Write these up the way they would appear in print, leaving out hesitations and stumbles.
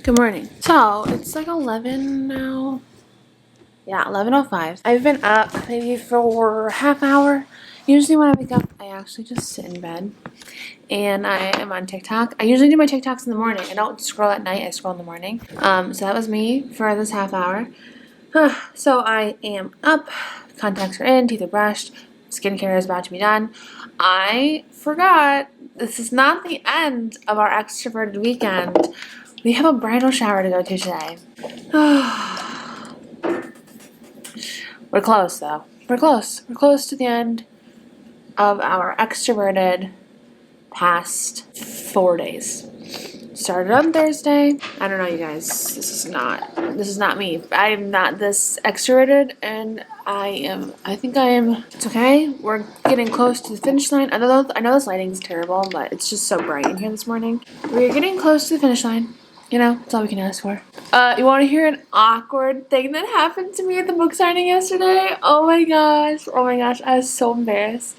Good morning. So, it's like 11 now. Yeah, 11:05. I've been up maybe for half hour. Usually when I wake up, I actually just sit in bed and I am on TikTok. I usually do my TikToks in the morning. I don't scroll at night, I scroll in the morning. So that was me for this half hour. So I am up, contacts are in, teeth are brushed, skincare is about to be done. I forgot, this is not the end of our extroverted weekend. We have a bridal shower to go to today. We're close though. We're close. We're close to the end of our extroverted past 4 days. Started on Thursday. I don't know, you guys. This is not me. I am not this extroverted, and I think I am. It's okay. We're getting close to the finish line. I know this lighting is terrible, but it's just so bright in here this morning. We're getting close to the finish line. You know, that's all we can ask for. You want to hear an awkward thing that happened to me at the book signing yesterday? Oh my gosh. I was so embarrassed.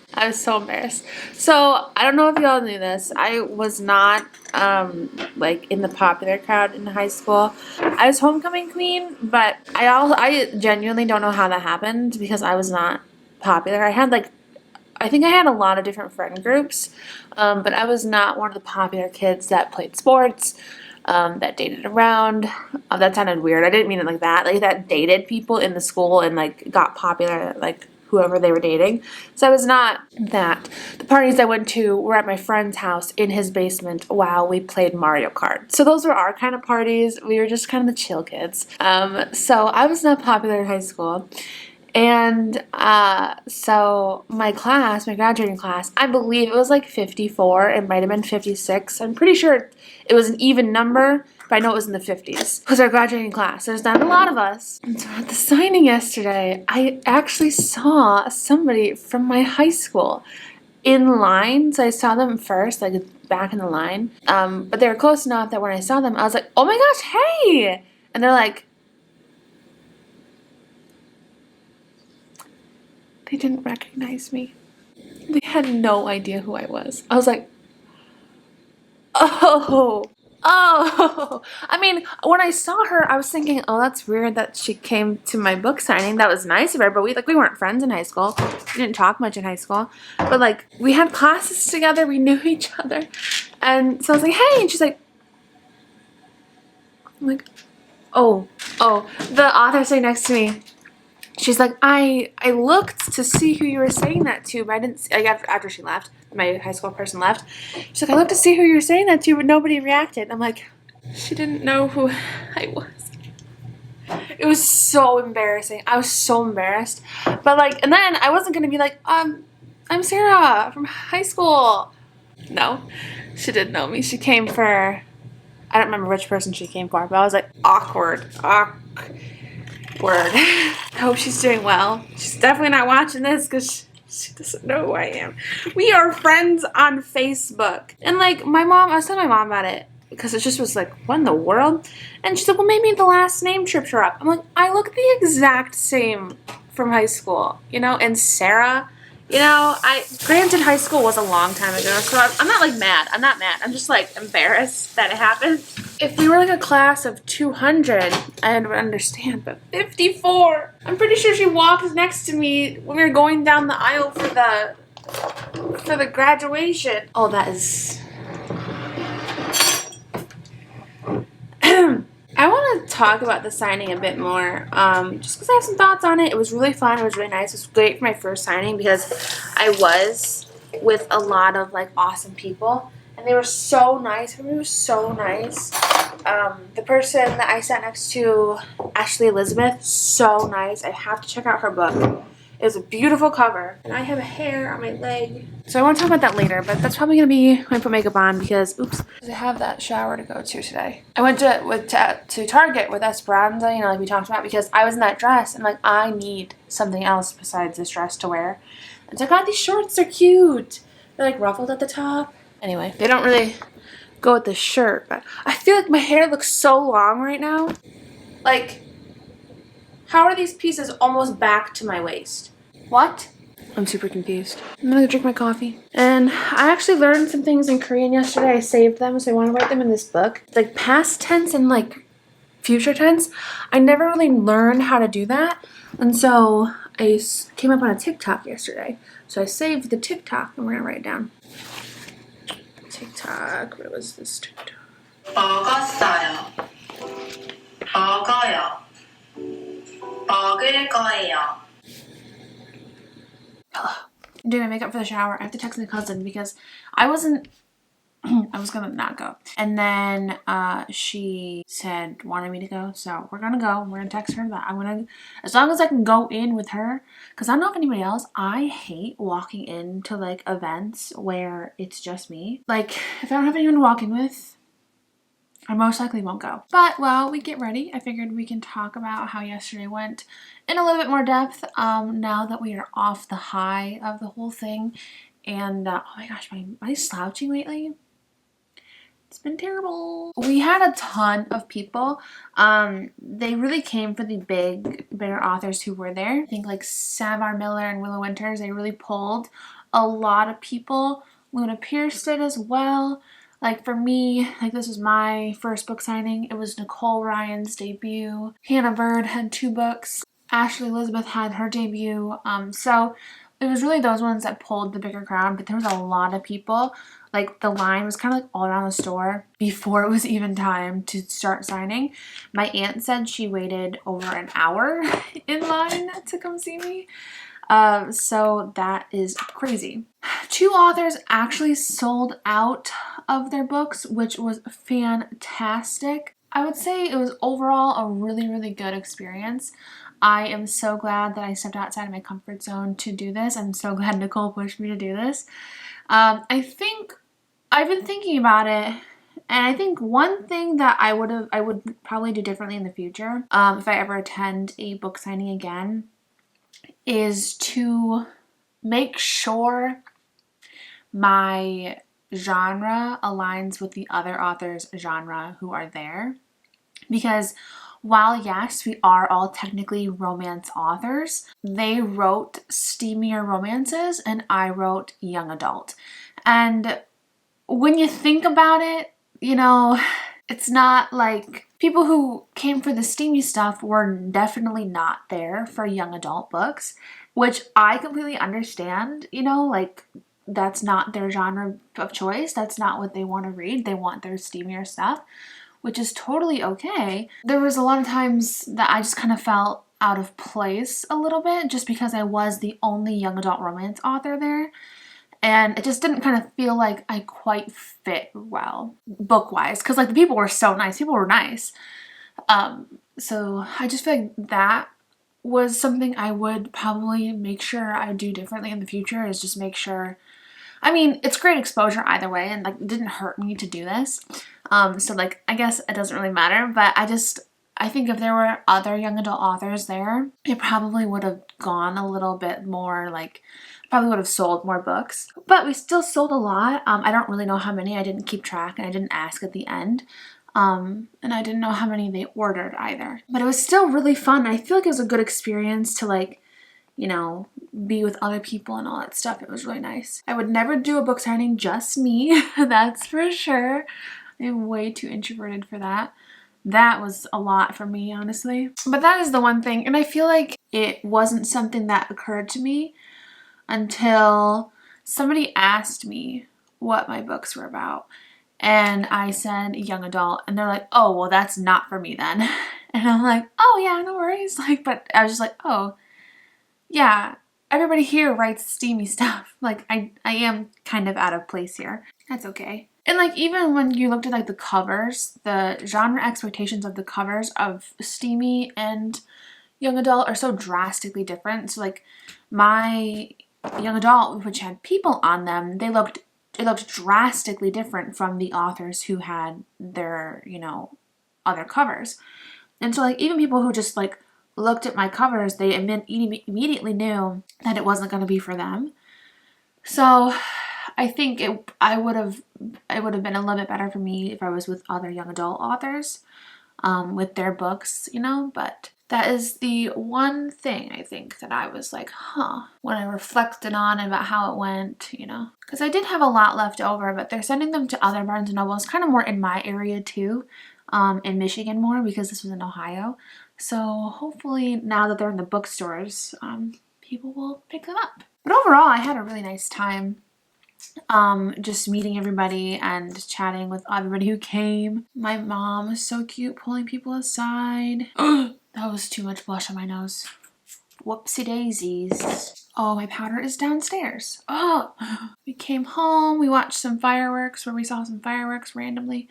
So, I don't know if y'all knew this. I was not, like, in the popular crowd in high school. I was homecoming queen, but I genuinely don't know how that happened because I was not popular. I think I had a lot of different friend groups, but I was not one of the popular kids that played sports. That dated around. That sounded weird. I didn't mean it like that. Like, that dated people in the school and, like, got popular, like, whoever they were dating. So I was not that. The parties I went to were at my friend's house in his basement while we played Mario Kart. So those were our kind of parties. We were just kind of the chill kids. So I was not popular in high school. And so my graduating class, I believe it was like 54. It might have been 56. I'm pretty sure it was an even number, but I know it was in the 50s. It was our graduating class. There's not a lot of us. And so at the signing yesterday, I actually saw somebody from my high school in line. So I saw them first, like back in the line. But they were close enough that when I saw them, I was like, oh my gosh, hey! And they're like, they didn't recognize me. They had no idea who I was. I was like, oh. I mean, when I saw her, I was thinking, oh, that's weird that she came to my book signing. That was nice of her, but we weren't friends in high school. We didn't talk much in high school. But, like, we had classes together. We knew each other. And so I was like, hey. And she's like, I'm like, oh. The author sitting next to me. She's like, I looked to see who you were saying that to, but I didn't see, like, after she left, my high school person left. She's like, I looked to see who you were saying that to, but nobody reacted. I'm like, she didn't know who I was. It was so embarrassing. I was so embarrassed. But, like, and then I wasn't going to be like, I'm Sarah from high school. No, she didn't know me. She came for, I don't remember which person she came for, but I was like, awkward. Word. I hope she's doing well. She's definitely not watching this because she doesn't know who I am. We are friends on Facebook. And, like, my mom, I was telling my mom about it because it just was like, what in the world? And she's like, well, maybe the last name tripped her up. I'm like, I look the exact same from high school, you know? And Sarah, you know, granted high school was a long time ago, so I'm not, like, mad. I'm not mad. I'm just, like, embarrassed that it happened. If we were, like, a class of 200, I would understand, but 54! I'm pretty sure she walked next to me when we were going down the aisle for the graduation. Oh, that is... I want to talk about the signing a bit more, just because I have some thoughts on it. It was really fun. It was really nice. It was great for my first signing because I was with a lot of, like, awesome people. And they were so nice. Everybody was so nice. The person that I sat next to, Ashley Elizabeth, so nice. I have to check out her book. It was a beautiful cover. And I have a hair on my leg. So I want to talk about that later, but that's probably going to be when I put makeup on because, oops, I have that shower to go to today. I went to Target with Esperanza, you know, like we talked about, because I was in that dress and, like, I need something else besides this dress to wear. And so I got these shorts. They're cute. They're, like, ruffled at the top. Anyway, they don't really go with the shirt, but I feel like my hair looks so long right now. Like, how are these pieces almost back to my waist? What? I'm super confused. I'm gonna drink my coffee. And I actually learned some things in Korean yesterday. I saved them, so I want to write them in this book. Like past tense and like future tense. I never really learned how to do that. And so I came up on a TikTok yesterday. So I saved the TikTok and we're gonna write it down. TikTok, where was this TikTok? 먹었어요. 먹어요. 먹을 거예요. I'm doing my makeup for the shower. I have to text my cousin because I was gonna not go. And then she said wanted me to go. So we're gonna go. We're gonna text her that as long as I can go in with her, because I don't know if anybody else, I hate walking into like events where it's just me. Like if I don't have anyone to walk in with, I most likely won't go. But while we get ready, I figured we can talk about how yesterday went in a little bit more depth now that we are off the high of the whole thing. And oh my gosh, am I slouching lately? It's been terrible. We had a ton of people. They really came for the bigger authors who were there. I think like Savar Miller and Willow Winters, they really pulled a lot of people. Luna Pierce did as well. Like for me, like this was my first book signing. It was Nicole Ryan's debut. Hannah Bird had 2 books. Ashley Elizabeth had her debut. So it was really those ones that pulled the bigger crowd, but there was a lot of people. Like the line was kind of like all around the store before it was even time to start signing. My aunt said she waited over an hour in line to come see me. So that is crazy. 2 authors actually sold out of their books, which was fantastic. I would say it was overall a really, really good experience. I am so glad that I stepped outside of my comfort zone to do this. I'm so glad Nicole pushed me to do this. I think I've been thinking about it, and I think one thing that I would probably do differently in the future, if I ever attend a book signing again, is to make sure my genre aligns with the other authors' genre who are there. Because while yes, we are all technically romance authors, they wrote steamier romances and I wrote young adult. And when you think about it, you know, it's not like people who came for the steamy stuff were definitely not there for young adult books, which I completely understand, you know, like that's not their genre of choice. That's not what they want to read. They want their steamier stuff, which is totally okay. There was a lot of times that I just kind of felt out of place a little bit just because I was the only young adult romance author there. And it just didn't kind of feel like I quite fit well book-wise, because like the people were so nice. People were nice. So I just feel like that was something I would probably make sure I do differently in the future, is just make sure. I mean, it's great exposure either way, and like it didn't hurt me to do this. So like I guess it doesn't really matter, but I think if there were other young adult authors there, it probably would have gone a little bit more, like probably would have sold more books. But we still sold a lot. I don't really know how many. I didn't keep track and I didn't ask at the end. And I didn't know how many they ordered either. But it was still really fun. I feel like it was a good experience to like, you know, be with other people and all that stuff. It was really nice. I would never do a book signing just me. That's for sure. I'm way too introverted for that. That was a lot for me, honestly. But that is the one thing. And I feel like it wasn't something that occurred to me until somebody asked me what my books were about. And I said young adult. And they're like, oh, well, that's not for me then. And I'm like, oh, yeah, no worries. Like, but I was just like, oh, yeah, everybody here writes steamy stuff. Like, I am kind of out of place here. That's okay. And like even when you looked at like the covers, the genre expectations of the covers of steamy and young adult are so drastically different. So like my young adult, which had people on them, it looked drastically different from the authors who had their, you know, other covers. And so like even people who just like looked at my covers, they immediately knew that it wasn't going to be for them. So I think it would have been a little bit better for me if I was with other young adult authors with their books, you know, but That is the one thing I think that I was like, when I reflected on about how it went, you know. Because I did have a lot left over, but they're sending them to other Barnes & Nobles, kind of more in my area too, in Michigan more, because this was in Ohio. So hopefully now that they're in the bookstores, people will pick them up. But overall, I had a really nice time. Just meeting everybody and chatting with everybody who came. My mom was so cute, pulling people aside. That was too much blush on my nose. Whoopsie daisies. Oh, my powder is downstairs. Oh, we came home. We watched some fireworks, where we saw some fireworks randomly.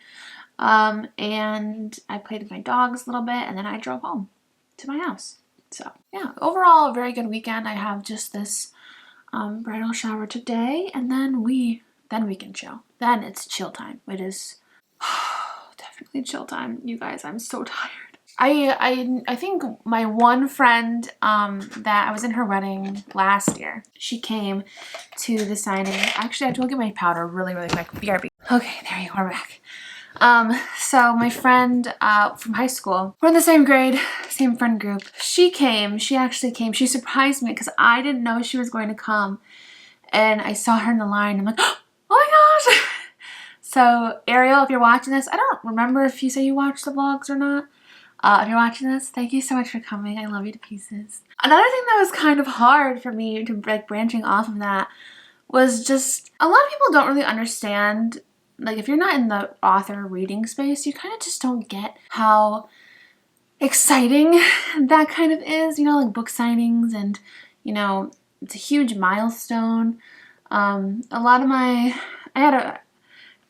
And I played with my dogs a little bit, and then I drove home to my house. So yeah, overall a very good weekend. I have just this bridal shower today, and then we can chill. Then it's chill time. It is definitely chill time, you guys. I'm so tired. I think my one friend that I was in her wedding last year, she came to the signing. Actually, I have to go get my powder really quick. BRB. Okay, there you are, back. So my friend from high school, we're in the same grade, same friend group. She actually came. She surprised me because I didn't know she was going to come. And I saw her in the line. I'm like, oh my gosh. So Ariel, if you're watching this, I don't remember if you say you watch the vlogs or not. If you're watching this, thank you so much for coming. I love you to pieces. Another thing that was kind of hard for me to like branching off of that was just a lot of people don't really understand. Like, if you're not in the author reading space, you kind of just don't get how exciting that kind of is, you know, like book signings, and, you know, it's a huge milestone. I had a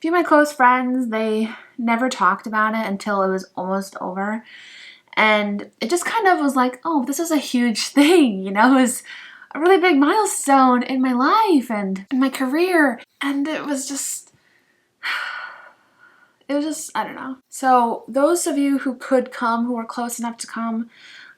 few of my close friends, they never talked about it until it was almost over. And it just kind of was like, oh, this is a huge thing, you know, it was a really big milestone in my life and in my career. And it was just, I don't know. So those of you who could come, who were close enough to come,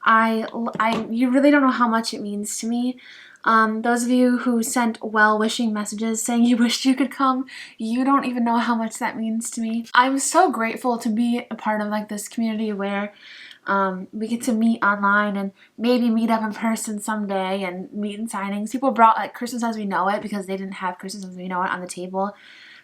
you really don't know how much it means to me. Those of you who sent well-wishing messages saying you wished you could come, you don't even know how much that means to me. I'm so grateful to be a part of like this community where we get to meet online and maybe meet up in person someday and meet in signings. People brought like Christmas As We Know It because they didn't have Christmas As We Know It on the table.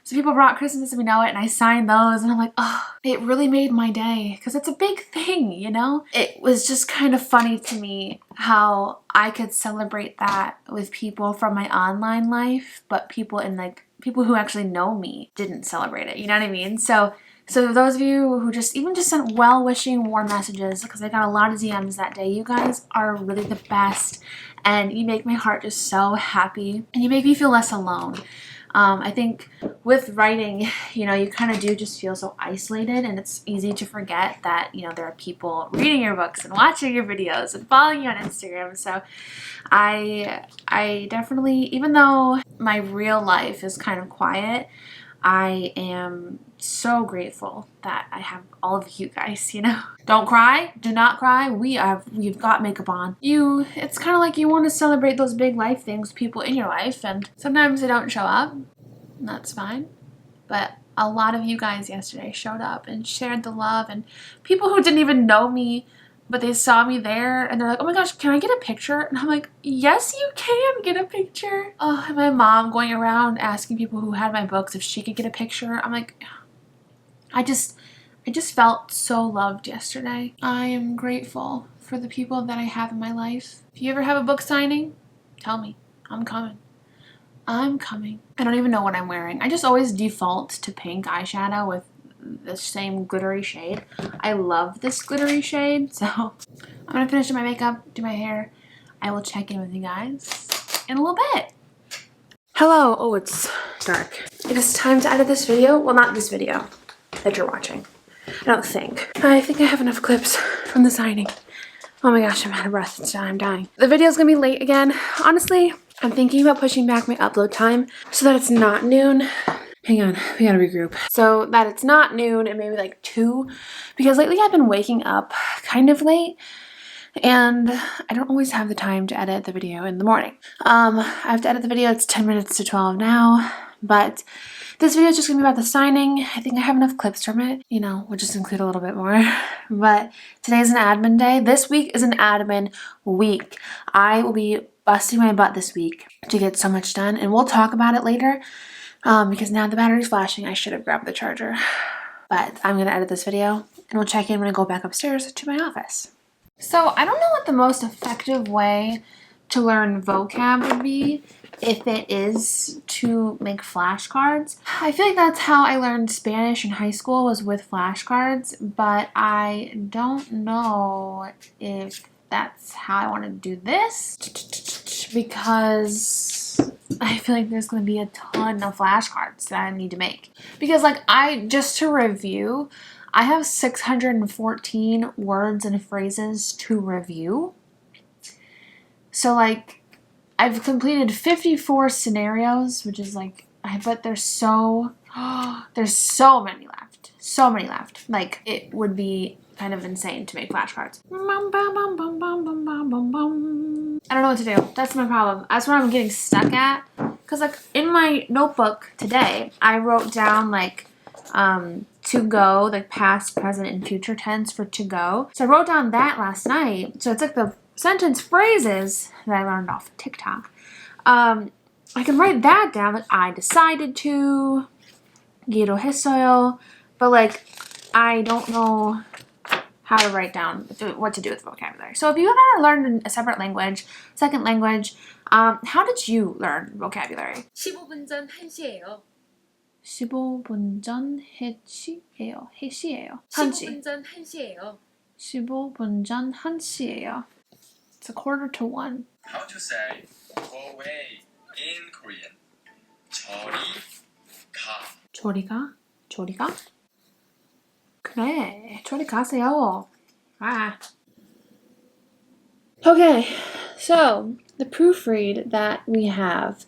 So people brought Christmas As We Know It, and I signed those, and I'm like, oh, it really made my day, because it's a big thing, you know? It was just kind of funny to me how I could celebrate that with people from my online life, but people who actually know me didn't celebrate it, you know what I mean? So those of you who just sent well-wishing, warm messages, because I got a lot of DMs that day, you guys are really the best, and you make my heart just so happy, and you make me feel less alone. I think with writing, you know, you kind of do just feel so isolated, and it's easy to forget that, you know, there are people reading your books and watching your videos and following you on Instagram. So I definitely, even though my real life is kind of quiet, I am so grateful that I have all of you guys, you know. Don't cry. Do not cry. We've got makeup on. It's kind of like you want to celebrate those big life things, people in your life, and sometimes they don't show up, and that's fine. But a lot of you guys yesterday showed up and shared the love, and people who didn't even know me, but they saw me there and they're like, oh my gosh, can I get a picture? And I'm like, yes, you can get a picture. Oh, and my mom going around asking people who had my books if she could get a picture. I'm like, I just felt so loved yesterday. I am grateful for the people that I have in my life. If you ever have a book signing, tell me. I'm coming. I'm coming. I don't even know what I'm wearing. I just always default to pink eyeshadow with the same glittery shade. I love this glittery shade, so I'm gonna finish my makeup, do my hair. I will check in with you guys in a little bit. Hello. Oh, it's dark. It is time to edit this video. Well, not this video that you're watching. I think I have enough clips from the signing. Oh my gosh, I'm out of breath. I'm dying. The video's gonna be late again. Honestly, I'm thinking about pushing back my upload time so that it's not noon. Hang on, we gotta regroup. So that it's not noon and maybe like 2, because lately I've been waking up kind of late and I don't always have the time to edit the video in the morning. I have to edit the video. It's 10 minutes to 12 now. But this video is just going to be about the signing. I think I have enough clips from it. You know, we'll just include a little bit more. But today's an admin day. This week is an admin week. I will be busting my butt this week to get so much done. And we'll talk about it later because now the battery's flashing. I should have grabbed the charger. But I'm going to edit this video and we'll check in when I go back upstairs to my office. So I don't know what the most effective way to learn vocab would be if it is to make flashcards. I feel like that's how I learned Spanish in high school, was with flashcards, but I don't know if that's how I want to do this because I feel like there's going to be a ton of flashcards that I need to make. Because just to review, I have 614 words and phrases to review. So I've completed 54 scenarios, which is but there's so many left. So many left. It would be kind of insane to make flashcards. I don't know what to do. That's my problem. That's what I'm getting stuck at. Because in my notebook today, I wrote down to go, past, present, and future tense for to go. So I wrote down that last night. So it's the sentence phrases that I learned off of TikTok. I can write that down. I decided to, 기도했어요, but I don't know how to write down what to do with vocabulary. So if you ever learned a separate language, second language, how did you learn vocabulary? 15분 전 1시예요. 15분 전 1시예요. 1시예요. 15분 전 1시예요. 15분 전 1시예요. It's 1:45. How to say go away in Korean? 저리 가. 저리 가? 그래, 저리 가세요. Okay, so the proofread that we have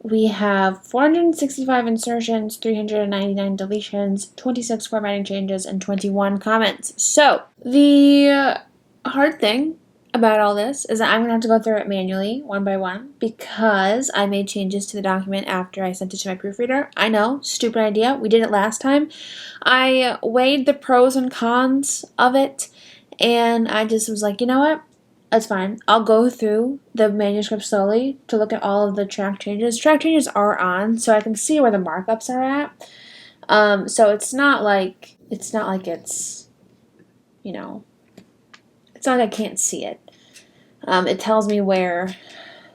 465 insertions, 399 deletions, 26 formatting changes, and 21 comments. So the hard thing about all this is that I'm going to have to go through it manually, one by one, because I made changes to the document after I sent it to my proofreader. I know, stupid idea. We did it last time. I weighed the pros and cons of it, and I just was like, you know what? That's fine. I'll go through the manuscript slowly to look at all of the track changes. Track changes are on, so I can see where the markups are at. So it's not like it's, you know, it's not like I can't see it. It tells me where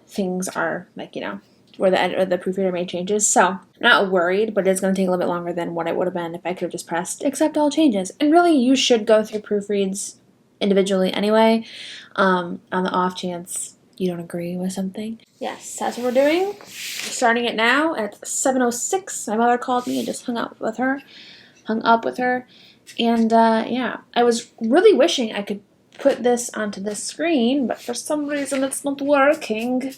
things are, where the proofreader made changes. So I'm not worried, but it's going to take a little bit longer than what it would have been if I could have just pressed accept all changes. And really, you should go through proofreads individually anyway, on the off chance you don't agree with something. Yes, that's what we're doing. We're starting it now at 7:06. My mother called me and just hung up with her. And yeah, I was really wishing I could put this onto this screen, but for some reason it's not working.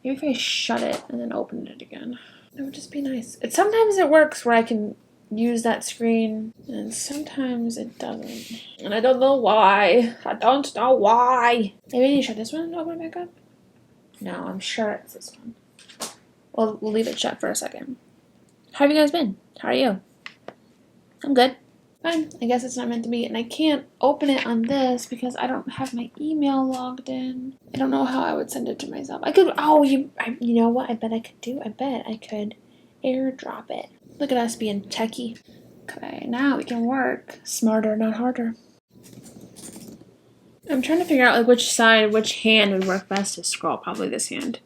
Maybe if I shut it and then open it again, it would just be nice. Sometimes it works where I can use that screen, and sometimes it doesn't. And I don't know why. Maybe I need to shut this one and open it back up? No, I'm sure it's this one. We'll leave it shut for a second. How have you guys been? How are you? I'm good. Fine. I guess it's not meant to be. And I can't open it on this because I don't have my email logged in. I don't know how I would send it to myself. I could, you know what? I bet I could airdrop it. Look at us being techie. Okay, now we can work smarter, not harder. I'm trying to figure out which hand would work best to scroll. Probably this hand.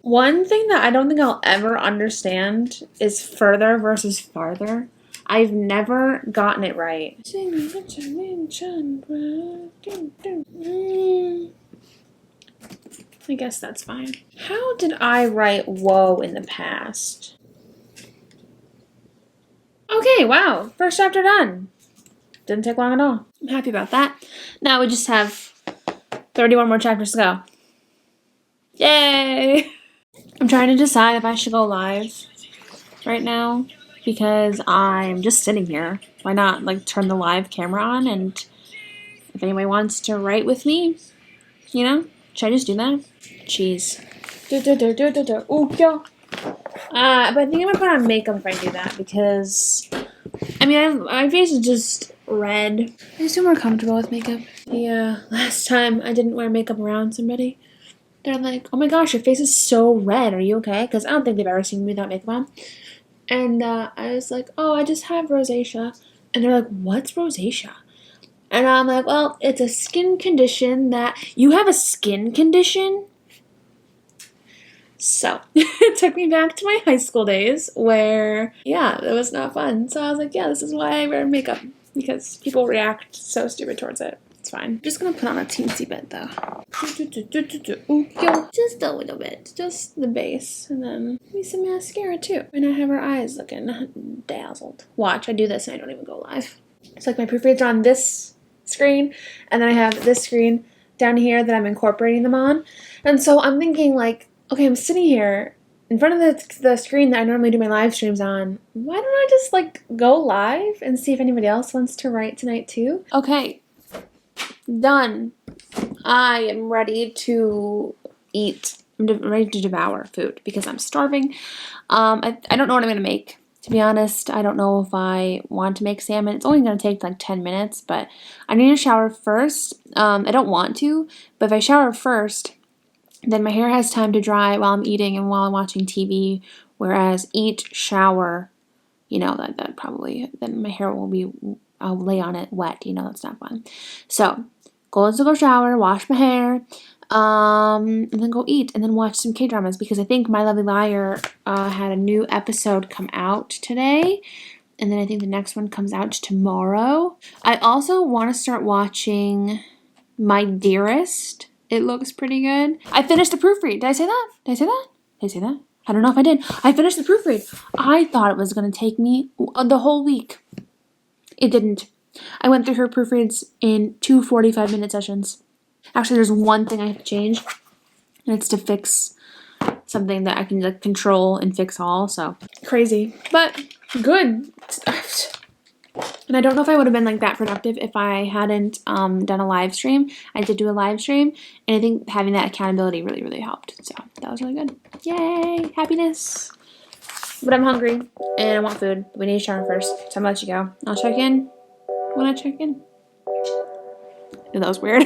One thing that I don't think I'll ever understand is further versus farther. I've never gotten it right. I guess that's fine. How did I write whoa in the past? Okay, wow. First chapter done. Didn't take long at all. I'm happy about that. Now we just have 31 more chapters to go. Yay! I'm trying to decide if I should go live right now because I'm just sitting here. Why not turn the live camera on, and if anybody wants to write with me, should I just do that? Jeez. 웃겨. But I think I'm gonna put on makeup if I do that because, I mean, my face is just red. I just feel more comfortable with makeup. Yeah, last time I didn't wear makeup around somebody. They're like, oh my gosh, your face is so red. Are you okay? Because I don't think they've ever seen me without makeup on. And I was like, oh, I just have rosacea. And they're like, what's rosacea? And I'm like, well, it's a skin condition that... You have a skin condition? So, it took me back to my high school days where, yeah, it was not fun. So I was like, yeah, this is why I wear makeup. Because people react so stupid towards it. It's fine. I'm just gonna put on a teensy bit, though. Just a little bit. Just the base. And then maybe some mascara, too. And I have our eyes looking dazzled. Watch, I do this and I don't even go live. It's like my proofreads are on this screen. And then I have this screen down here that I'm incorporating them on. And so I'm thinking, like, okay, I'm sitting here in front of the screen that I normally do my live streams on. Why don't I just, like, go live and see if anybody else wants to write tonight, too? Okay. Done. I am ready to eat. I'm ready to devour food because I'm starving. I don't know what I'm going to make. To be honest, I don't know if I want to make salmon. It's only going to take like 10 minutes, but I need to shower first. I don't want to, but if I shower first, then my hair has time to dry while I'm eating and while I'm watching TV, whereas eat, shower, you know, that probably, then my hair will be, I'll lay on it wet, you know, that's not fun. So, goal is to go shower, wash my hair, and then go eat, and then watch some K-dramas, because I think My Lovely Liar had a new episode come out today, and then I think the next one comes out tomorrow. I also want to start watching My Dearest. It looks pretty good. I finished the proofread. Did I say that? Did I say that? Did I say that? I don't know if I did. I finished the proofread. I thought it was going to take me the whole week. It didn't. I went through her proofreads in 2 45-minute sessions. Actually, there's one thing I have to change, and it's to fix something that I can like control and fix all. So crazy, but good. And I don't know if I would have been like that productive if I hadn't done a live stream. I did do a live stream, and I think having that accountability really, really helped. So that was really good. Yay, happiness. But I'm hungry, and I want food. We need to shower first, so I'm gonna let you go. I'll check in when I check in. That was weird.